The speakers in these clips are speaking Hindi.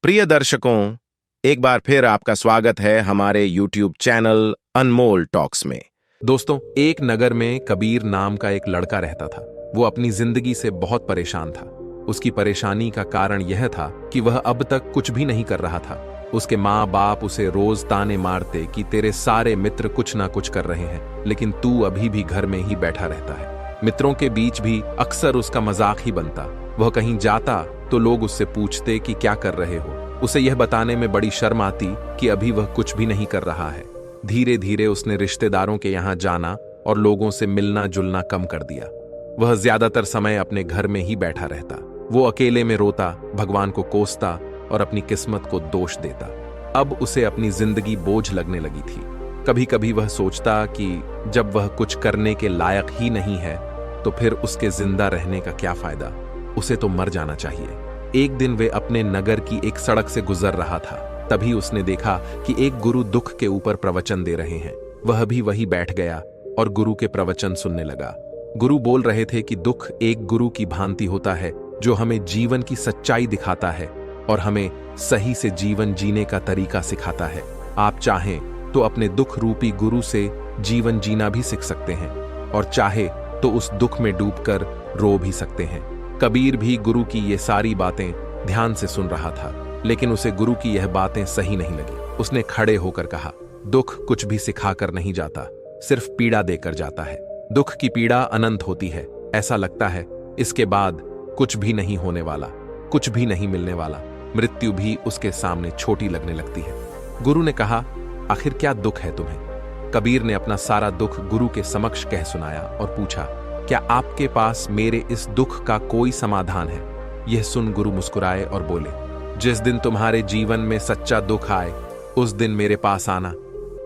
प्रिय दर्शकों, एक बार फिर आपका स्वागत है हमारे YouTube चैनल अनमोल टॉक्स में। दोस्तों, एक नगर में कबीर नाम का एक लड़का रहता था। वो अपनी जिंदगी से बहुत परेशान था। उसकी परेशानी का कारण यह था कि वह अब तक कुछ भी नहीं कर रहा था। उसके माँ बाप उसे रोज ताने मारते कि तेरे सारे मित्र कुछ ना कुछ कर रहे हैं, लेकिन तू अभी भी घर में ही बैठा रहता है। मित्रों के बीच भी अक्सर उसका मजाक ही बनता। वह कहीं जाता तो लोग उससे पूछते कि क्या कर रहे हो। उसे यह बताने में बड़ी शर्म आती कि अभी वह कुछ भी नहीं कर रहा है। धीरे धीरे उसने रिश्तेदारों के यहाँ जाना और लोगों से मिलना जुलना कम कर दिया। वह ज्यादातर समय अपने घर में ही बैठा रहता। वो अकेले में रोता, भगवान को कोसता और अपनी किस्मत को दोष देता। अब उसे अपनी जिंदगी बोझ लगने लगी थी। कभी कभी वह सोचता कि जब वह कुछ करने के लायक ही नहीं है तो फिर उसके जिंदा रहने का क्या फायदा। उसे तो मर जाना चाहिए। एक दिन वे अपने नगर की एक सड़क से गुजर रहा था। तभी उसने देखा कि एक गुरु दुख के ऊपर प्रवचन दे रहे हैं। वह भी वहीं बैठ गया और गुरु के प्रवचन सुनने लगा। गुरु बोल रहे थे कि दुख एक गुरु की भांति होता है जो हमें जीवन की सच्चाई दिखाता है और हमें सही से जीवन जीने का तरीका सिखाता है। आप चाहें तो अपने दुख रूपी गुरु से जीवन जीना भी सीख सकते हैं और चाहे तो उस दुख में डूबकर रो भी सकते हैं। कबीर भी गुरु की ये सारी बातें ध्यान से सुन रहा था, लेकिन उसे गुरु की यह बातें सही नहीं लगी। उसने खड़े होकर कहा, दुख कुछ भी सिखाकर नहीं जाता, सिर्फ पीड़ा देकर जाता है। दुख की पीड़ा अनंत होती है। ऐसा लगता है इसके बाद कुछ भी नहीं होने वाला, कुछ भी नहीं मिलने वाला। मृत्यु भी उसके सामने छोटी लगने लगती है। गुरु ने कहा, आखिर क्या दुख है तुम्हें? कबीर ने अपना सारा दुख गुरु के समक्ष कह सुनाया और पूछा, क्या आपके पास मेरे इस दुख का कोई समाधान है? यह सुन गुरु मुस्कुराए और बोले, जिस दिन तुम्हारे जीवन में सच्चा दुख आए उस दिन मेरे पास आना,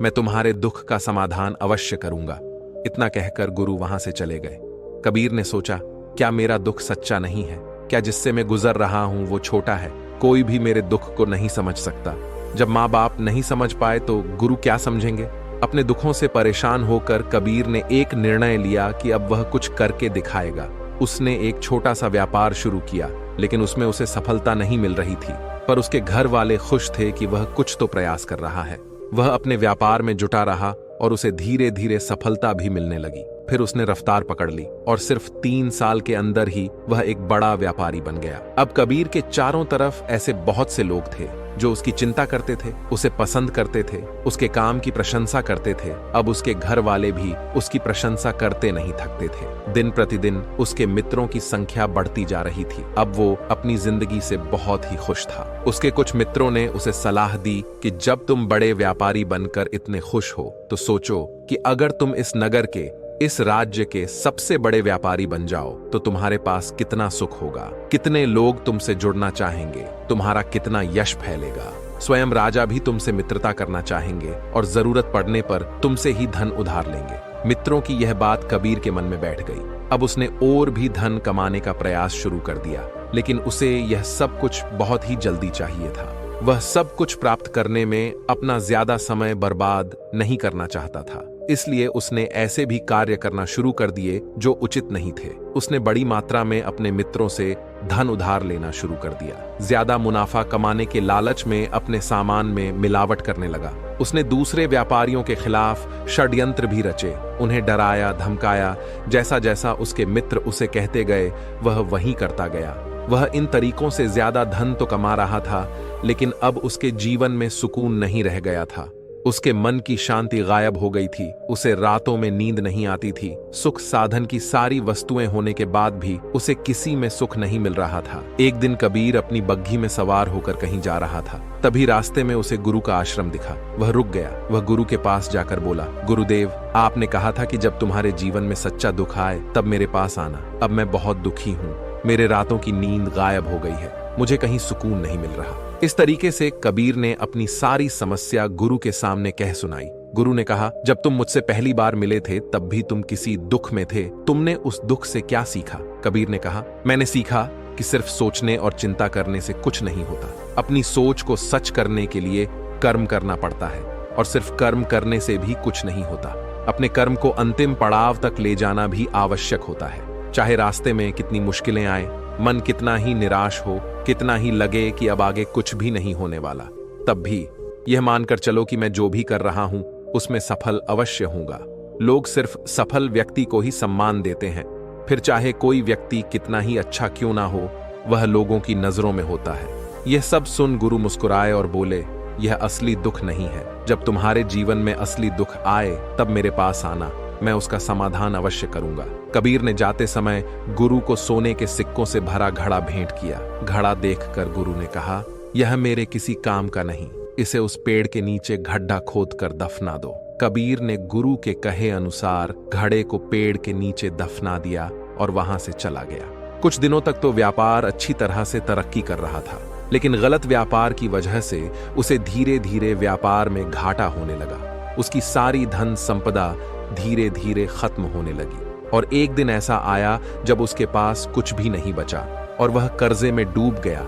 मैं तुम्हारे दुख का समाधान अवश्य करूंगा। इतना कहकर गुरु वहां से चले गए। कबीर ने सोचा, क्या मेरा दुख सच्चा नहीं है? क्या जिससे मैं गुजर रहा हूं वो छोटा है? कोई भी मेरे दुख को नहीं समझ सकता। जब माँ बाप नहीं समझ पाए तो गुरु क्या समझेंगे? अपने दुखों से परेशान होकर कबीर ने एक निर्णय लिया कि अब वह कुछ करके दिखाएगा। उसने एक छोटा सा व्यापार शुरू किया, लेकिन उसमें उसे सफलता नहीं मिल रही थी। पर उसके घर वाले खुश थे कि वह कुछ तो प्रयास कर रहा है। वह अपने व्यापार में जुटा रहा और उसे धीरे धीरे सफलता भी मिलने लगी। फिर उसने रफ्तार पकड़ ली और सिर्फ 3 साल के अंदर ही वह एक बड़ा व्यापारी बन गया। अब कबीर के चारों तरफ ऐसे बहुत से लोग थे जो उसकी चिंता करते थे, उसे पसंद करते थे, उसके काम की प्रशंसा करते थे। अब उसके घर वाले भी उसकी प्रशंसा करते नहीं थकते थे। दिन प्रतिदिन उसके मित्रों की संख्या बढ़ती जा रही थी। अब वो अपनी जिंदगी से बहुत ही खुश था। उसके कुछ मित्रों ने उसे सलाह दी कि जब तुम बड़े व्यापारी बनकर इतने खुश हो तो सोचो कि अगर तुम इस नगर के, इस राज्य के सबसे बड़े व्यापारी बन जाओ तो तुम्हारे पास कितना सुख होगा, कितने लोग तुमसे जुड़ना चाहेंगे, तुम्हारा कितना यश फैलेगा। स्वयं राजा भी तुमसे मित्रता करना चाहेंगे और जरूरत पड़ने पर तुमसे ही धन उधार लेंगे। मित्रों की यह बात कबीर के मन में बैठ गई। अब उसने और भी धन कमाने का प्रयास शुरू कर दिया, लेकिन उसे यह सब कुछ बहुत ही जल्दी चाहिए था। वह सब कुछ प्राप्त करने में अपना ज्यादा समय बर्बाद नहीं करना चाहता था। इसलिए उसने ऐसे भी कार्य करना शुरू कर दिए जो उचित नहीं थे। उसने बड़ी मात्रा में अपने मित्रों से धन उधार लेना शुरू कर दिया। ज्यादा मुनाफा कमाने के लालच में अपने सामान में मिलावट करने लगा। उसने दूसरे व्यापारियों के खिलाफ षड्यंत्र भी रचे, उन्हें डराया, धमकाया। जैसा जैसा उसके मित्र उसे कहते गए वह वही करता गया। वह इन तरीकों से ज्यादा धन तो कमा रहा था, लेकिन अब उसके जीवन में सुकून नहीं रह गया था। उसके मन की शांति गायब हो गई थी। उसे रातों में नींद नहीं आती थी। सुख साधन की सारी वस्तुएं होने के बाद भी उसे किसी में सुख नहीं मिल रहा था। एक दिन कबीर अपनी बग्घी में सवार होकर कहीं जा रहा था। तभी रास्ते में उसे गुरु का आश्रम दिखा। वह रुक गया। वह गुरु के पास जाकर बोला, गुरुदेव, आपने कहा था कि जब तुम्हारे जीवन में सच्चा दुख आए तब मेरे पास आना। अब मैं बहुत दुखी हूँ। मेरे रातों की नींद गायब हो गई है। मुझे कहीं सुकून नहीं मिल रहा। इस तरीके से कबीर ने अपनी सारी समस्या गुरु के सामने कह सुनाई। गुरु ने कहा, जब तुम मुझसे पहली बार मिले थे तब भी तुम किसी दुख में थे। तुमने उस दुख से क्या सीखा? कबीर ने कहा, मैंने सीखा कि सिर्फ सोचने और चिंता करने से कुछ नहीं होता। अपनी सोच को सच करने के लिए कर्म करना पड़ता है और सिर्फ कर्म करने से भी कुछ नहीं होता। अपने कर्म को अंतिम पड़ाव तक ले जाना भी आवश्यक होता है। चाहे रास्ते में कितनी मुश्किलें आए, मन कितना ही निराश हो, कितना ही लगे कि अब आगे कुछ भी नहीं होने वाला, तब भी यह मानकर चलो कि मैं जो भी कर रहा हूं उसमें सफल अवश्य होऊंगा। लोग सिर्फ सफल व्यक्ति को ही सम्मान देते हैं, फिर चाहे कोई व्यक्ति कितना ही अच्छा क्यों ना हो, वह लोगों की नजरों में होता है। यह सब सुन गुरु मुस्कुराए और बोले, यह असली दुख नहीं है। जब तुम्हारे जीवन में असली दुख आए तब मेरे पास आना, मैं उसका समाधान अवश्य करूंगा। कबीर ने जाते समय गुरु को सोने के सिक्कों से भरा घड़ा भेंट किया। घड़ा देखकर गुरु ने कहा, यह मेरे किसी काम का नहीं, इसे उस पेड़ के नीचे गड्ढा खोद कर दफना दो। कबीर ने गुरु के कहे अनुसार घड़े को पेड़ के नीचे दफना दिया और वहां से चला गया। कुछ दिनों तक तो व्यापार अच्छी तरह से तरक्की कर रहा था, लेकिन गलत व्यापार की वजह से उसे धीरे धीरे व्यापार में घाटा होने लगा। उसकी सारी धन संपदा धीरे धीरे खत्म होने लगी और एक दिन ऐसा आया जब उसके पास कुछ भी नहीं बचा और वह कर्जे में डूब गया।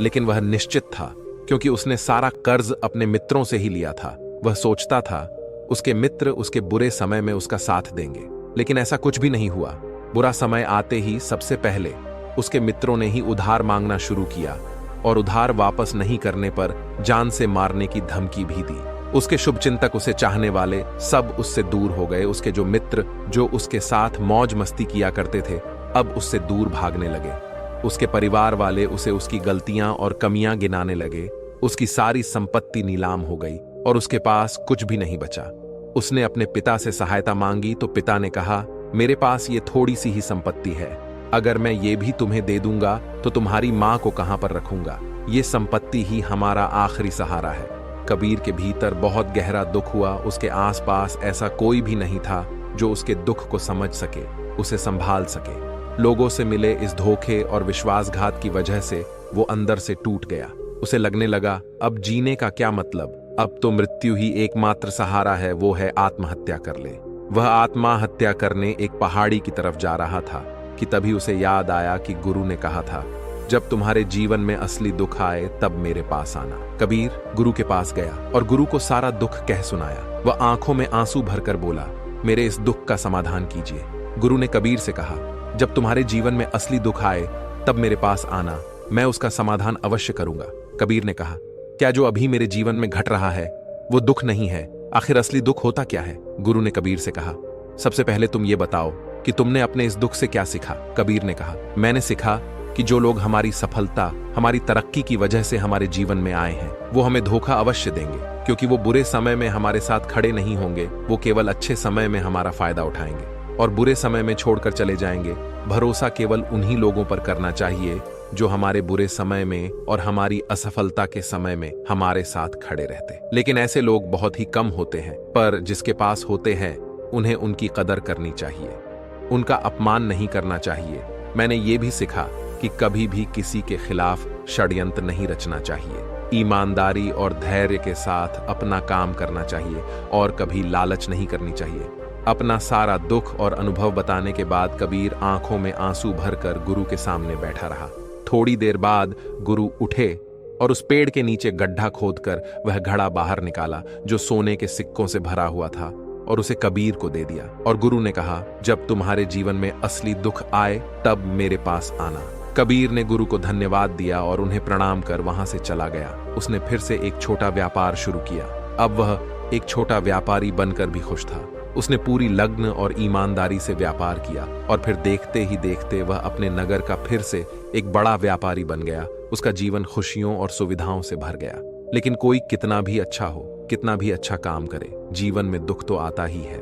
लेकिन वह निश्चित था, क्योंकि उसने सारा कर्ज अपने मित्रों से ही लिया था। वह सोचता था उसके मित्र उसके बुरे समय में उसका साथ देंगे, लेकिन ऐसा कुछ भी नहीं हुआ। बुरा समय आते ही सबसे पहले उसके मित्रों ने ही उधार मांगना शुरू किया और उधार वापस नहीं करने पर जान से मारने की धमकी भी दी। उसके शुभचिंतक, उसे चाहने वाले सब उससे दूर हो गए। उसके जो मित्र जो उसके साथ मौज मस्ती किया करते थे, अब उससे दूर भागने लगे। उसके परिवार वाले उसे उसकी गलतियां और कमियां गिनाने लगे। उसकी सारी संपत्ति नीलाम हो गई और उसके पास कुछ भी नहीं बचा। उसने अपने पिता से सहायता मांगी तो पिता ने कहा, मेरे पास ये थोड़ी सी ही संपत्ति है, अगर मैं ये भी तुम्हें दे दूंगा तो तुम्हारी मां को कहां पर रखूंगा। ये संपत्ति ही हमारा आखिरी सहारा है। कबीर के भीतर बहुत गहरा दुख हुआ। उसके आसपास ऐसा कोई भी नहीं था जो उसके दुख को समझ सके, उसे संभाल सके। लोगों से मिले इस धोखे और विश्वासघात की वजह से वो अंदर से टूट गया। उसे लगने लगा, अब जीने का क्या मतलब, अब तो मृत्यु ही एकमात्र सहारा है, वो है आत्महत्या कर ले। वह आत्महत्या करने एक पहाड़ी की तरफ जा रहा था कि तभी उसे याद आया कि गुरु ने कहा था, जब तुम्हारे जीवन में असली दुख आए तब मेरे पास आना। कबीर गुरु के पास गया और गुरु को सारा दुख कह सुनाया। वह आंखों में आंसू भरकर बोला, मेरे इस दुख का समाधान कीजिए। गुरु ने कबीर से कहा, जब तुम्हारे जीवन में असली दुख आए तब मेरे पास आना, मैं उसका समाधान अवश्य करूंगा। कबीर ने कहा, क्या जो अभी मेरे जीवन में घट रहा है वो दुख नहीं है? आखिर असली दुख होता क्या है? गुरु ने कबीर से कहा, सबसे पहले तुम ये बताओ कि तुमने अपने इस दुख से क्या सीखा? कबीर ने कहा, मैंने सीखा कि जो लोग हमारी सफलता, हमारी तरक्की की वजह से हमारे जीवन में आए हैं, वो हमें धोखा अवश्य देंगे, क्योंकि वो बुरे समय में हमारे साथ खड़े नहीं होंगे। वो केवल अच्छे समय में हमारा फायदा उठाएंगे और बुरे समय में छोड़कर चले जाएंगे। भरोसा केवल उन्हीं लोगों पर करना चाहिए जो हमारे बुरे समय में और हमारी असफलता के समय में हमारे साथ खड़े रहते। लेकिन ऐसे लोग बहुत ही कम होते हैं, पर जिसके पास होते हैं उन्हें उनकी कदर करनी चाहिए, उनका अपमान नहीं करना चाहिए। मैंने ये भी सीखा कि कभी भी किसी के खिलाफ षड्यंत्र नहीं रचना चाहिए। ईमानदारी और धैर्य के साथ अपना काम करना चाहिए और कभी लालच नहीं करनी चाहिए। अपना सारा दुख और अनुभव बताने के बाद कबीर आंखों में आंसू भरकर गुरु के सामने बैठा रहा। थोड़ी देर बाद गुरु उठे और उस पेड़ के नीचे गड्ढा खोदकर वह घड़ा बाहर निकाला जो सोने के सिक्कों से भरा हुआ था और उसे कबीर को दे दिया। और गुरु ने कहा, जब तुम्हारे जीवन में असली दुख आए तब मेरे पास आना। कबीर ने गुरु को धन्यवाद दिया और उन्हें प्रणाम कर वहां से चला गया। उसने फिर से एक छोटा व्यापार शुरू किया। अब वह एक छोटा व्यापारी बनकर भी खुश था। उसने पूरी लगन और ईमानदारी से व्यापार किया और फिर देखते ही देखते वह अपने नगर का फिर से एक बड़ा व्यापारी बन गया। उसका जीवन खुशियों और सुविधाओं से भर गया। लेकिन कोई कितना भी अच्छा हो, कितना भी अच्छा काम करे, जीवन में दुख तो आता ही है।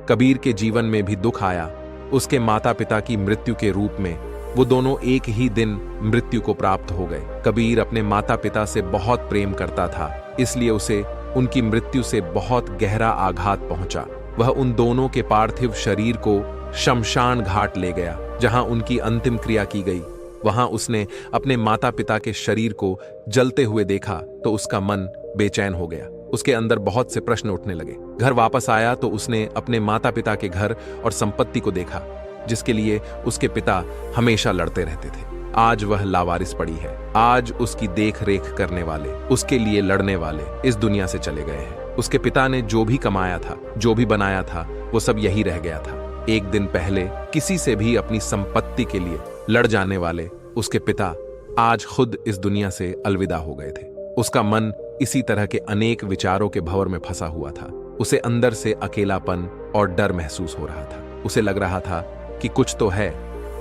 कबीर के जीवन में भी दुख आया। उसके माता पिता की मृत्यु के रूप में वो दोनों एक ही दिन मृत्यु को प्राप्त हो गए। कबीर अपने माता पिता से बहुत प्रेम करता था, इसलिए उसे उनकी मृत्यु से बहुत गहरा आघात पहुंचा। वह उन दोनों के पार्थिव शरीर को शमशान घाट ले गया, जहां उनकी अंतिम क्रिया की गई। वहां उसने अपने माता पिता के शरीर को जलते हुए देखा तो उसका मन बेचैन हो गया। उसके अंदर बहुत से प्रश्न उठने लगे। घर वापस आया तो उसने अपने माता पिता के घर और संपत्ति को देखा, जिसके लिए उसके पिता हमेशा लड़ते रहते थे। आज वह लावारिस पड़ी है। आज उसकी देख रेख करने वाले, उसके लिए लड़ने वाले इस दुनिया से चले गए हैं। उसके पिता ने जो भी कमाया था, जो भी बनाया था, वो सब यही रह गया था। एक दिन पहले किसी से भी अपनी संपत्ति के लिए लड़ जाने वाले उसके पिता आज खुद इस दुनिया से अलविदा हो गए थे। उसका मन इसी तरह के अनेक विचारों के भंवर में फंसा हुआ था। उसे अंदर से अकेलापन और डर महसूस हो रहा था। उसे लग रहा था कि कुछ तो है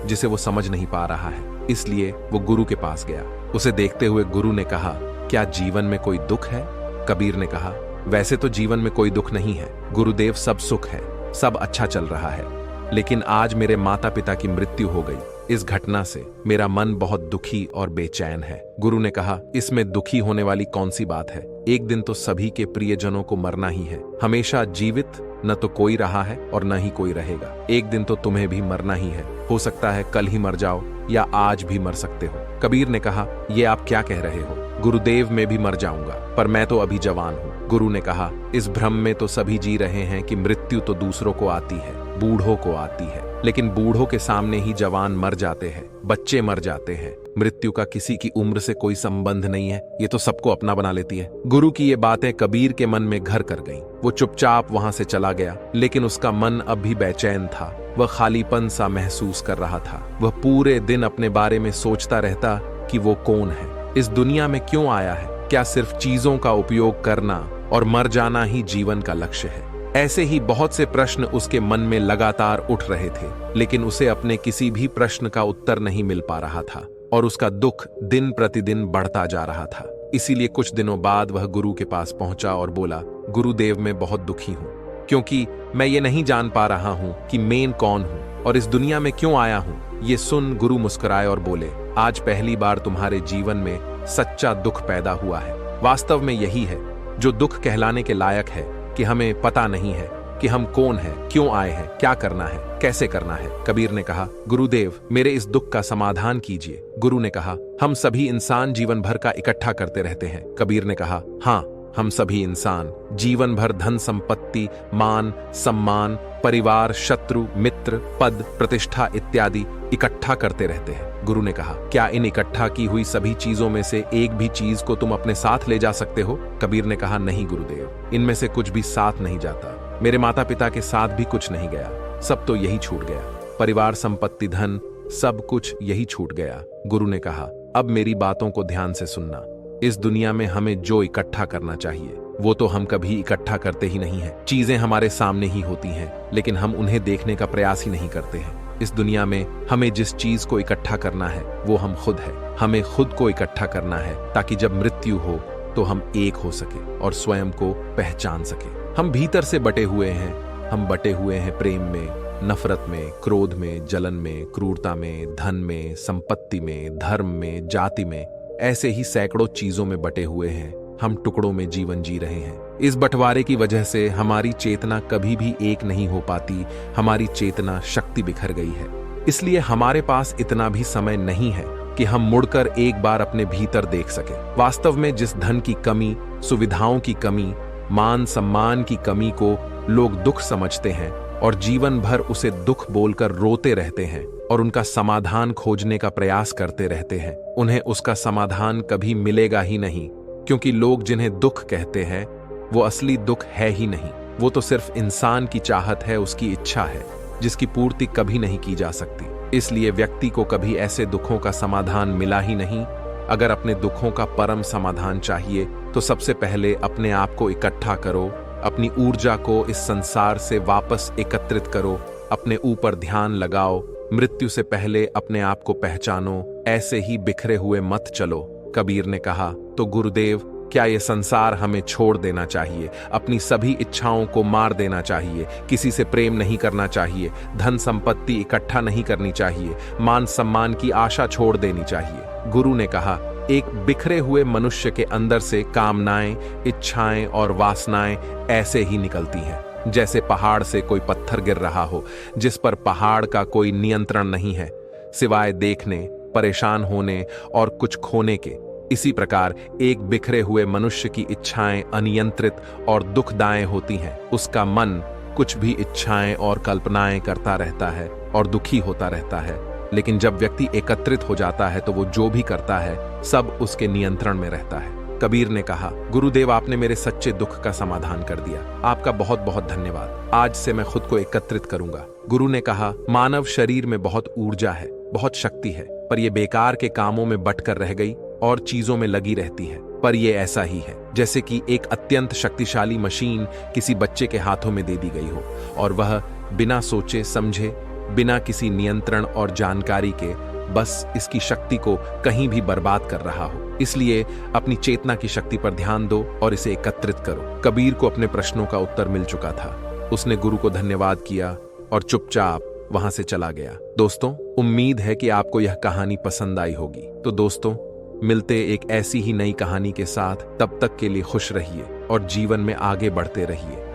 जिसे वो समझ नहीं पा रहा है। इसलिए वो गुरु के पास गया। उसे देखते हुए गुरु ने कहा, क्या जीवन में कोई दुख है? कबीर ने कहा, वैसे तो जीवन में कोई दुख नहीं है गुरुदेव, सब सुख है, सब अच्छा चल रहा है। लेकिन आज मेरे माता पिता की मृत्यु हो गई। इस घटना से मेरा मन बहुत दुखी और बेचैन है। गुरु ने कहा, इसमें दुखी होने वाली कौन सी बात है? एक दिन तो सभी के प्रियजनों को मरना ही है। हमेशा जीवित न तो कोई रहा है और न ही कोई रहेगा। एक दिन तो तुम्हें भी मरना ही है। हो सकता है कल ही मर जाओ या आज भी मर सकते हो। कबीर ने कहा, यह आप क्या कह रहे हो? गुरुदेव, मैं भी मर जाऊंगा, पर मैं तो अभी जवान हूँ। गुरु ने कहा, इस भ्रम में तो सभी जी रहे हैं कि मृत्यु तो दूसरों को आती है, बूढ़ों को आती है। लेकिन बूढ़ों के सामने ही जवान मर जाते हैं, बच्चे मर जाते हैं। मृत्यु का किसी की उम्र से कोई संबंध नहीं है, ये तो सबको अपना बना लेती है। गुरु की ये बातें कबीर के मन में घर कर गईं। वो चुपचाप वहां से चला गया, लेकिन उसका मन अब भी बेचैन था। वह खालीपन सा महसूस कर रहा था। वह पूरे दिन अपने बारे में सोचता रहता कि वो कौन है, इस दुनिया में क्यों आया है? क्या सिर्फ चीजों का उपयोग करना और मर जाना ही जीवन का लक्ष्य है? ऐसे ही बहुत से प्रश्न उसके मन में लगातार उठ रहे थे, लेकिन उसे अपने किसी भी प्रश्न का उत्तर नहीं मिल पा रहा था और उसका दुख दिन प्रतिदिन बढ़ता जा रहा था। इसीलिए कुछ दिनों बाद वह गुरु के पास पहुंचा और बोला, गुरुदेव, मैं बहुत दुखी हूं, क्योंकि मैं ये नहीं जान पा रहा हूं कि मैं कौन हूं और इस दुनिया में क्यों आया हूं। ये सुन गुरु मुस्कुराए और बोले, आज पहली बार तुम्हारे जीवन में सच्चा दुख पैदा हुआ है। वास्तव में यही है जो दुख कहलाने के लायक है, कि हमें पता नहीं है कि हम कौन हैं, क्यों आए हैं, क्या करना है, कैसे करना है। कबीर ने कहा, गुरुदेव, मेरे इस दुख का समाधान कीजिए। गुरु ने कहा, हम सभी इंसान जीवन भर का इकट्ठा करते रहते हैं। कबीर ने कहा, हाँ, हम सभी इंसान जीवन भर धन संपत्ति, मान सम्मान, परिवार, शत्रु, मित्र, पद, प्रतिष्ठा इत्यादि इकट्ठा करते रहते हैं। गुरु ने कहा, क्या इन इकट्ठा की हुई सभी चीजों में से एक भी चीज को तुम अपने साथ ले जा सकते हो? कबीर ने कहा, नहीं गुरुदेव, इनमें से कुछ भी साथ नहीं जाता। मेरे माता पिता के साथ भी कुछ नहीं गया, सब तो यही छूट गया। परिवार, संपत्ति, धन, सब कुछ यही छूट गया। गुरु ने कहा, अब मेरी बातों को ध्यान से सुनना। इस दुनिया में हमें जो इकट्ठा करना चाहिए वो तो हम कभी इकट्ठा करते ही नहीं हैं। चीजें हमारे सामने ही होती हैं, लेकिन हम उन्हें देखने का प्रयास ही नहीं करते हैं। इस दुनिया में हमें जिस चीज को इकट्ठा करना है वो हम खुद है। हमें खुद को इकट्ठा करना है ताकि जब मृत्यु हो तो हम एक हो सके और स्वयं को पहचान सके। हम भीतर से बटे हुए हैं। हम बटे हुए हैं प्रेम में, नफरत में, क्रोध में, जलन में, क्रूरता में, धन में, संपत्ति में, धर्म में, जाति में, ऐसे ही सैकड़ों चीजों में बटे हुए हैं। हम टुकड़ों में जीवन जी रहे हैं। इस बंटवारे की वजह से हमारी चेतना कभी भी एक नहीं हो पाती। हमारी चेतना शक्ति बिखर गई है। इसलिए हमारे पास इतना भी समय नहीं है कि हम मुड़कर एक बार अपने भीतर देख सके। वास्तव में जिस धन की कमी, सुविधाओं की कमी, मान सम्मान की कमी को लोग दुख समझते हैं और जीवन भर उसे दुख बोलकर रोते रहते हैं और उनका समाधान खोजने का प्रयास करते रहते हैं, उन्हें उसका समाधान कभी मिलेगा ही नहीं, क्योंकि लोग जिन्हें दुख कहते हैं वो असली दुख है ही नहीं। वो तो सिर्फ इंसान की चाहत है, उसकी इच्छा है, जिसकी पूर्ति कभी नहीं की जा सकती। इसलिए व्यक्ति को कभी ऐसे दुखों का समाधान मिला ही नहीं। अगर अपने दुखों का परम समाधान चाहिए तो सबसे पहले अपने आप को इकट्ठा करो, अपनी ऊर्जा को इस संसार से वापस एकत्रित करो, अपने ऊपर ध्यान लगाओ, मृत्यु से पहले अपने आप को पहचानो, ऐसे ही बिखरे हुए मत चलो। कबीर ने कहा, तो गुरुदेव, क्या ये संसार हमें छोड़ देना चाहिए? अपनी सभी इच्छाओं को मार देना चाहिए? किसी से प्रेम नहीं करना चाहिए? धन संपत्ति इकट्ठा नहीं करनी चाहिए? मान सम्मान की आशा छोड़ देनी चाहिए? गुरु ने कहा, एक बिखरे हुए मनुष्य के अंदर से कामनाएं, इच्छाएं और वासनाएं ऐसे ही निकलती हैं जैसे पहाड़ से कोई पत्थर गिर रहा हो, जिस पर पहाड़ का कोई नियंत्रण नहीं है सिवाय देखने, परेशान होने और कुछ खोने के। इसी प्रकार एक बिखरे हुए मनुष्य की इच्छाएं अनियंत्रित और दुखदायी होती हैं। उसका मन कुछ भी इच्छाएं और कल्पनाएं करता रहता है और दुखी होता रहता है। लेकिन जब व्यक्ति एकत्रित हो जाता है तो वो जो भी करता है सब उसके नियंत्रण में रहता है। कबीर ने कहा, गुरुदेव, आपने मेरे सच्चे दुख का समाधान कर दिया। आपका बहुत बहुत धन्यवाद। आज से मैं खुद को एकत्रित करूंगा। गुरु ने कहा, मानव शरीर में बहुत ऊर्जा है, बहुत शक्ति है, पर यह बेकार के कामों में बटकर रह गई और चीजों में लगी रहती है। पर यह ऐसा ही है जैसे कि एक अत्यंत शक्तिशाली मशीन किसी बच्चे के हाथों में दे दी गई हो और वह बिना सोचे समझे, बिना किसी नियंत्रण और जानकारी के बस इसकी शक्ति को कहीं भी बर्बाद कर रहा हो। इसलिए अपनी चेतना की शक्ति पर ध्यान दो और इसे एकत्रित करो। कबीर को अपने प्रश्नों का उत्तर मिल चुका था। उसने गुरु को धन्यवाद किया और चुपचाप वहां से चला गया। दोस्तों, उम्मीद है कि आपको यह कहानी पसंद आई होगी। तो दोस्तों, मिलते एक ऐसी ही नई कहानी के साथ। तब तक के लिए खुश रहिए और जीवन में आगे बढ़ते रहिए।